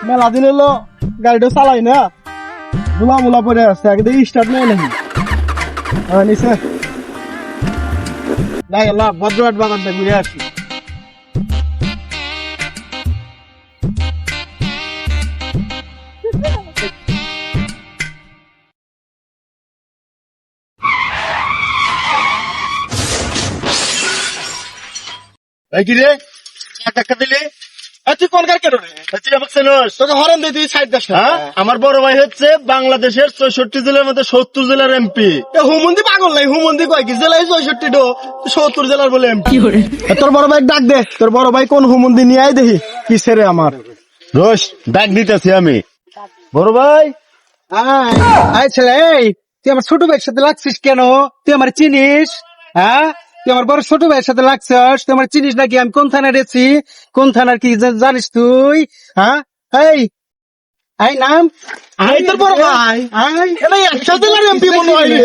মেলা দিন হলো গাড়িটা চালাই না, মুলা মুলা পরে আসছে, একদিন স্টার্ট নেই নাকি নিচে বজ্রহাট বাগানটা ঘুরে আসি। কি রে টাকা দিলি? তুই কোন কার কেন রে? তুই আমাকে চেনোস? তোকে হরেন দিয়ে তুই সাইড দাস। হ্যাঁ, আমার বড় ভাই হচ্ছে বাংলাদেশের 64 জেলার মধ্যে 70 জেলার এমপি। হুমন্দি পাগল নাই, হুমন্দি কয় কি জেলায় 64 ডো 70 জেলার বলে এমপি। তোর বড় ভাই ডাক দে, তোর বড় ভাই কোন হুমন্দি নিয়ে আয় দেখি কি ছেড়ে আমার রোশ ডাক দিতেছি আমি। বড় ভাই আয় ছেলে, এই তুই আমার ছোট ভাইয়ের সাথে লাগছিস কেন? তুই আমার চিনিস? হ্যাঁ, তুই আমার বড় ছোট ভাইয়ের সাথে লাগছিস, তুই আমার চিনিস নাকি? আমি কোন থানায় রেছি, কোন থানার কি জানিস তুই? হ্যাঁ, এই আই নাম আই তোর বড় ভাই, আই একসাথে এমপি মনে হয় রে।